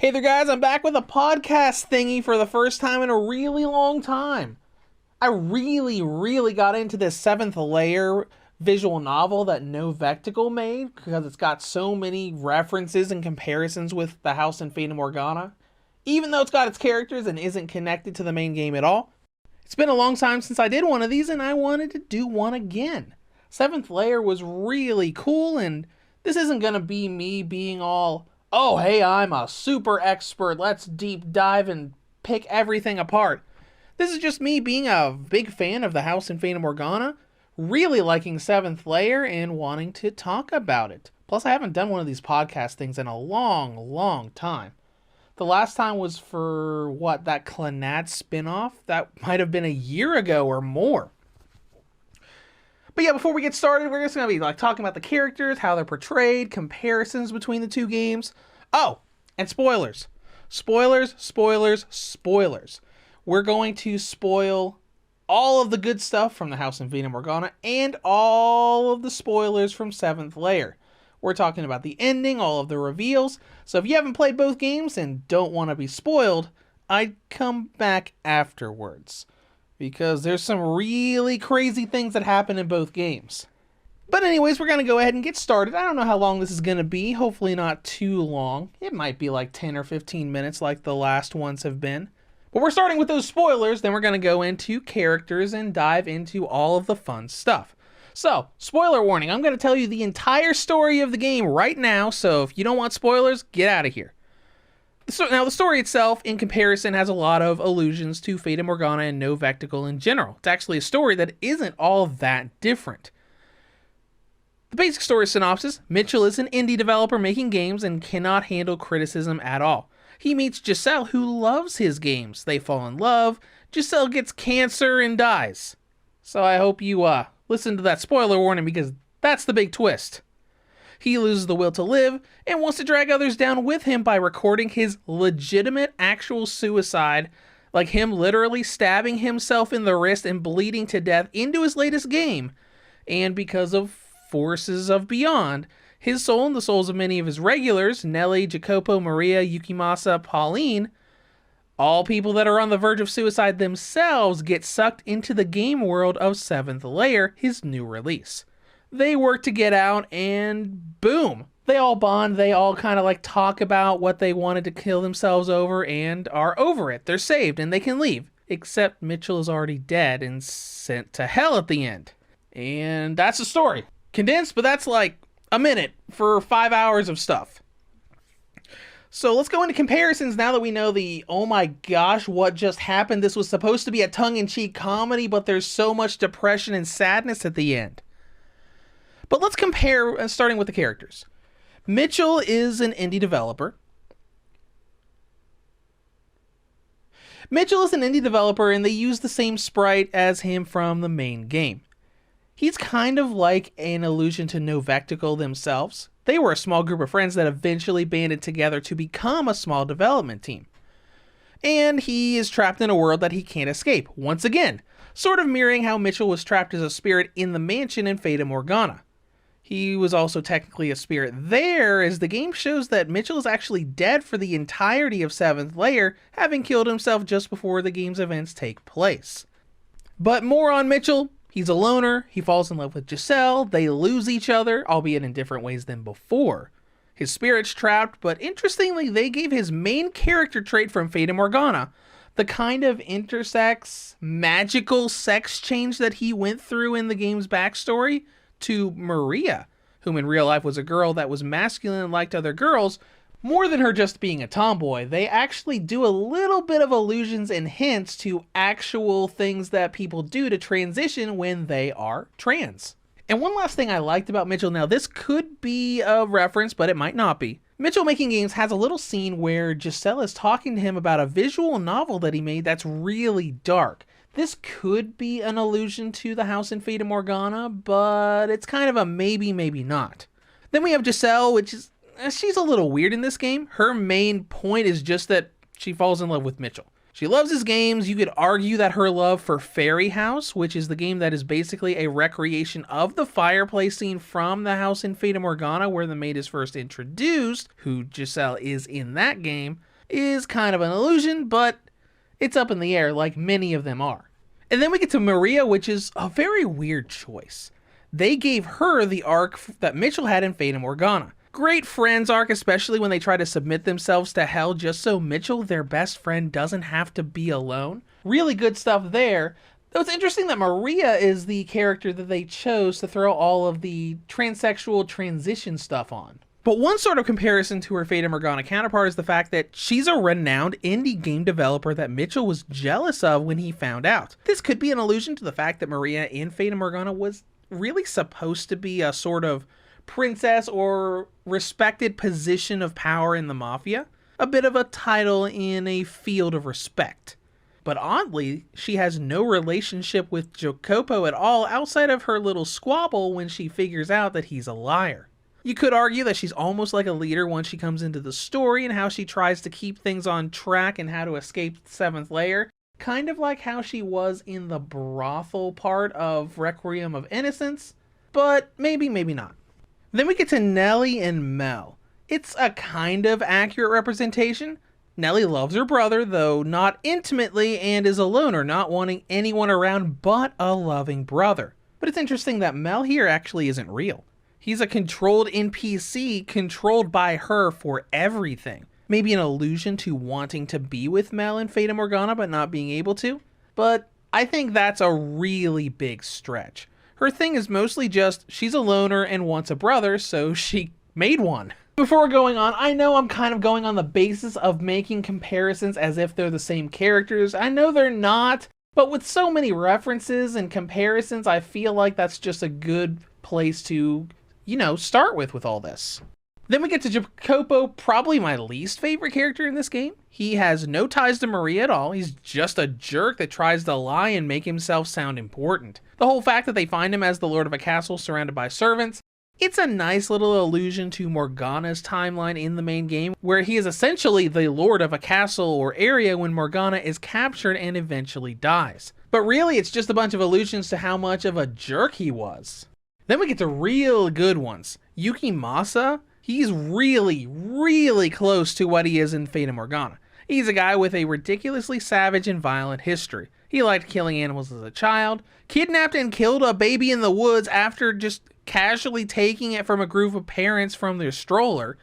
Hey there guys, I'm back with a podcast thingy for the first time in a really long time. I really got into this Seventh Lair visual novel that No Vectical made because it's got so many references and comparisons with the house in Fata Morgana. Even though it's got its characters and isn't connected to the main game at all. It's been a long time since I did one of these and I wanted to do one again. Seventh Lair was really cool, and this isn't gonna be me being all, oh hey, I'm a super expert, let's deep dive and pick everything apart. This is just me being a big fan of the house in Fata Morgana, really liking Seventh Lair and wanting to talk about it. Plus I haven't done one of these podcast things in a long time. The last time was for, that Clannad spinoff? That might have been a year ago or more. But yeah, before we get started, we're just going to be talking about the characters, how they're portrayed, comparisons between the two games. Oh, and spoilers. Spoilers. We're going to spoil all of the good stuff from the house in Fata Morgana and all of the spoilers from Seventh Lair. We're talking about the ending, all of the reveals. So if you haven't played both games and don't want to be spoiled, I'd come back afterwards, because there's some really crazy things that happen in both games. But anyways, we're going to go ahead and get started. I don't know how long this is going to be. Hopefully not too long. It might be like 10 or 15 minutes like the last ones have been. But we're starting with those spoilers, then we're going to go into characters and dive into all of the fun stuff. So, spoiler warning, I'm going to tell you the entire story of the game right now, so if you don't want spoilers, get out of here. Now, the story itself, in comparison, has a lot of allusions to Fata Morgana and No Vectical in general. It's actually a story that isn't all that different. The basic story synopsis: Mitchell is an indie developer making games and cannot handle criticism at all. He meets Giselle, who loves his games. They fall in love. Giselle gets cancer and dies. So I hope you listen to that spoiler warning, because that's the big twist. He loses the will to live and wants to drag others down with him by recording his legitimate actual suicide, like him literally stabbing himself in the wrist and bleeding to death, into his latest game. And because of forces of beyond, his soul and the souls of many of his regulars, Nelly, Jacopo, Maria, Yukimasa, Pauline, all people that are on the verge of suicide themselves, get sucked into the game world of Seventh Lair, his new release. They work to get out, and boom, they all bond. They all kind of talk about what they wanted to kill themselves over and are over it. They're saved and they can leave, except Mitchell is already dead and sent to hell at the end. And that's the story. Condensed, but that's like a minute for 5 hours of stuff. So let's go into comparisons now that we know the, oh my gosh, what just happened? This was supposed to be a tongue-in-cheek comedy, but there's so much depression and sadness at the end. But let's compare, starting with the characters. Mitchell is an indie developer. And they use the same sprite as him from the main game. He's kind of like an allusion to No Vectical themselves. They were a small group of friends that eventually banded together to become a small development team. And he is trapped in a world that he can't escape, once again, sort of mirroring how Mitchell was trapped as a spirit in the mansion in Fata Morgana. He was also technically a spirit there, as the game shows that Mitchell is actually dead for the entirety of Seventh Lair, having killed himself just before the game's events take place. But more on Mitchell. He's a loner, he falls in love with Giselle, they lose each other, albeit in different ways than before. His spirit's trapped, but interestingly, they gave his main character trait from Fata Morgana, the kind of intersex, magical sex change that he went through in the game's backstory, to Maria, whom in real life was a girl that was masculine and liked other girls. More than her just being a tomboy, they actually do a little bit of allusions and hints to actual things that people do to transition when they are trans. And one last thing I liked about Mitchell, now this could be a reference, but it might not be. Mitchell Making Games has a little scene where Giselle is talking to him about a visual novel that he made that's really dark. This could be an allusion to the house in Fata Morgana, but it's kind of a maybe, maybe not. Then we have Giselle, which is, she's a little weird in this game. Her main point is just that she falls in love with Mitchell. She loves his games. You could argue that her love for Fairy House, which is the game that is basically a recreation of the fireplace scene from the house in Fata Morgana, where the maid is first introduced, who Giselle is in that game, is kind of an illusion, but it's up in the air like many of them are. And then we get to Maria, which is a very weird choice. They gave her the arc that Mitchell had in Fata Morgana. Great friends arc, especially when they try to submit themselves to hell just so Mitchell, their best friend, doesn't have to be alone. Really good stuff there. Though it's interesting that Maria is the character that they chose to throw all of the transsexual transition stuff on. But one sort of comparison to her Fata Morgana counterpart is the fact that she's a renowned indie game developer that Mitchell was jealous of when he found out. This could be an allusion to the fact that Maria in Fata Morgana was really supposed to be a sort of princess or respected position of power in the Mafia. A bit of a title in a field of respect. But oddly, she has no relationship with Jacopo at all outside of her little squabble when she figures out that he's a liar. You could argue that she's almost like a leader once she comes into the story and how she tries to keep things on track and how to escape the 7th layer. Kind of like how she was in the brothel part of Requiem of Innocence, but maybe not. Then we get to Nellie and Mel. It's a kind of accurate representation. Nellie loves her brother, though not intimately, and is a loner, not wanting anyone around but a loving brother. But it's interesting that Mel here actually isn't real. He's a controlled NPC controlled by her for everything. Maybe an allusion to wanting to be with Mel in Fata Morgana but not being able to. But I think that's a really big stretch. Her thing is mostly just she's a loner and wants a brother, so she made one. Before going on, I know I'm kind of going on the basis of making comparisons as if they're the same characters. I know they're not, but with so many references and comparisons, I feel like that's just a good place to, start with all this. Then we get to Jacopo, probably my least favorite character in this game. He has no ties to Maria at all. He's just a jerk that tries to lie and make himself sound important. The whole fact that they find him as the lord of a castle surrounded by servants, it's a nice little allusion to Morgana's timeline in the main game, where he is essentially the lord of a castle or area when Morgana is captured and eventually dies. But really, it's just a bunch of allusions to how much of a jerk he was. Then we get to real good ones. Yukimasa, he's really close to what he is in Fata Morgana. He's a guy with a ridiculously savage and violent history. He liked killing animals as a child, kidnapped and killed a baby in the woods after just casually taking it from a group of parents from their stroller,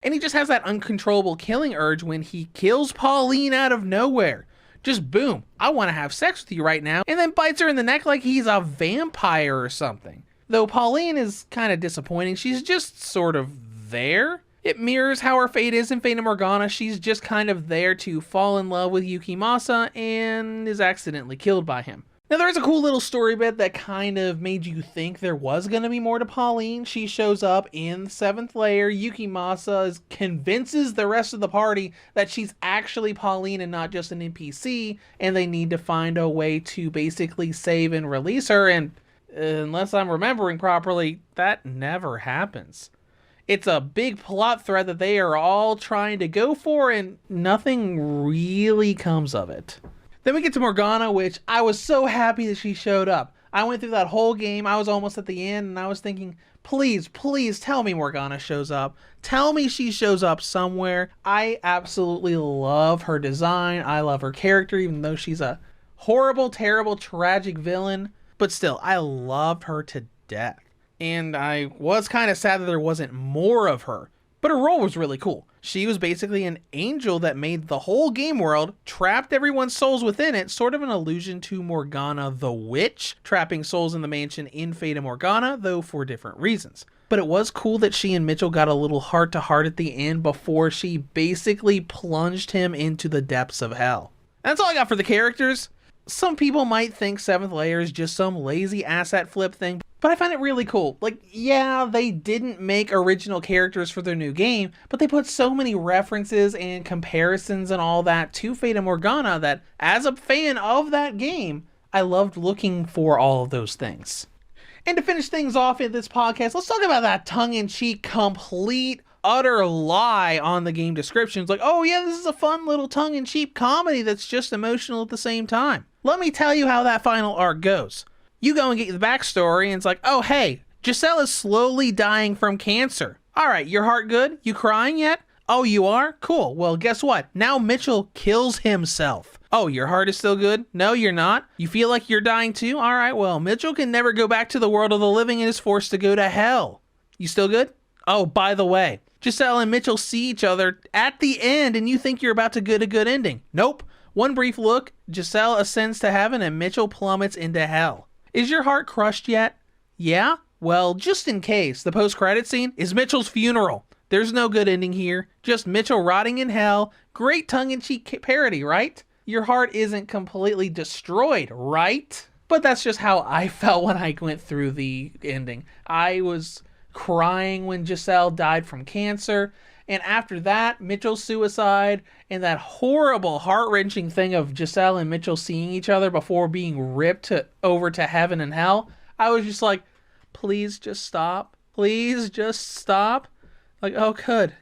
and he just has that uncontrollable killing urge when he kills Pauline out of nowhere. Just boom, I want to have sex with you right now, and then bites her in the neck like he's a vampire or something. Though Pauline is kind of disappointing, she's just sort of there. It mirrors how her fate is in Fata Morgana. She's just kind of there to fall in love with Yukimasa and is accidentally killed by him. Now there's a cool little story bit that kind of made you think there was going to be more to Pauline. She shows up in the 7th layer. Yukimasa convinces the rest of the party that she's actually Pauline and not just an NPC, and they need to find a way to basically save and release her, and unless I'm remembering properly, that never happens. It's a big plot thread that they are all trying to go for, and nothing really comes of it. Then we get to Morgana, which I was so happy that she showed up. I went through that whole game, I was almost at the end, and I was thinking, please tell me Morgana shows up. Tell me she shows up somewhere. I absolutely love her design. I love her character, even though she's a horrible, terrible, tragic villain. But still, I loved her to death. And I was kind of sad that there wasn't more of her. But her role was really cool. She was basically an angel that made the whole game world, trapped everyone's souls within it, sort of an allusion to Morgana the Witch, trapping souls in the mansion in Fata Morgana, though for different reasons. But it was cool that she and Mitchell got a little heart-to-heart at the end before she basically plunged him into the depths of hell. That's all I got for the characters. Some people might think 7th Layer is just some lazy asset flip thing, but I find it really cool. Like, yeah, they didn't make original characters for their new game, but they put so many references and comparisons and all that to Fata Morgana that, as a fan of that game, I loved looking for all of those things. And to finish things off in this podcast, let's talk about that tongue-in-cheek, complete, utter lie on the game descriptions. Like, oh yeah, this is a fun little tongue-in-cheek comedy that's just emotional at the same time. Let me tell you how that final arc goes. You go and get the backstory, and it's like, oh hey, Giselle is slowly dying from cancer. Alright, your heart good? You crying yet? Oh, you are? Cool. Well, guess what? Now Mitchell kills himself. Oh, your heart is still good? No, you're not? You feel like you're dying too? All right, well, Mitchell can never go back to the world of the living and is forced to go to hell. You still good? Oh, by the way, Giselle and Mitchell see each other at the end and you think you're about to get a good ending. Nope. One brief look, Giselle ascends to heaven and Mitchell plummets into hell. Is your heart crushed yet? Yeah? Well, just in case, the post-credit scene is Mitchell's funeral. There's no good ending here, just Mitchell rotting in hell. Great tongue-in-cheek parody, right? Your heart isn't completely destroyed, right? But that's just how I felt when I went through the ending. I was crying when Giselle died from cancer, and after that, Mitchell's suicide, and that horrible, heart-wrenching thing of Giselle and Mitchell seeing each other before being ripped over to heaven and hell, I was just like, please just stop. Please just stop. Like, oh,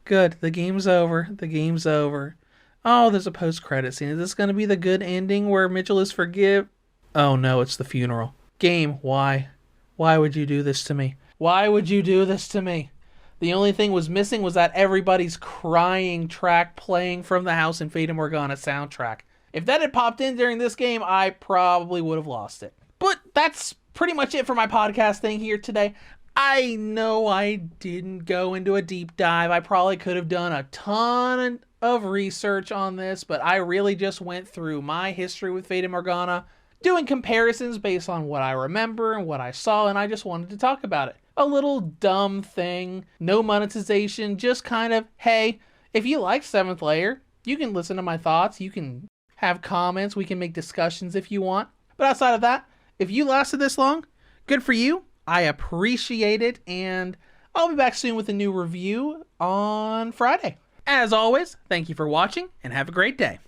good. The game's over. The game's over. Oh, there's a post-credit scene. Is this going to be the good ending where Mitchell is forgive? Oh, no, it's the funeral. Game, why? Why would you do this to me? Why would you do this to me? The only thing was missing was that everybody's crying track playing from the House and Fata Morgana soundtrack. If that had popped in during this game, I probably would have lost it. But that's pretty much it for my podcast thing here today. I know I didn't go into a deep dive. I probably could have done a ton of research on this, but I really just went through my history with Fata Morgana, doing comparisons based on what I remember and what I saw, and I just wanted to talk about it. A little dumb thing, no monetization, just kind of, hey, if you like 7th Lair, you can listen to my thoughts, you can have comments, we can make discussions if you want. But outside of that, if you lasted this long, good for you. I appreciate it, and I'll be back soon with a new review on Friday. As always, thank you for watching, and have a great day.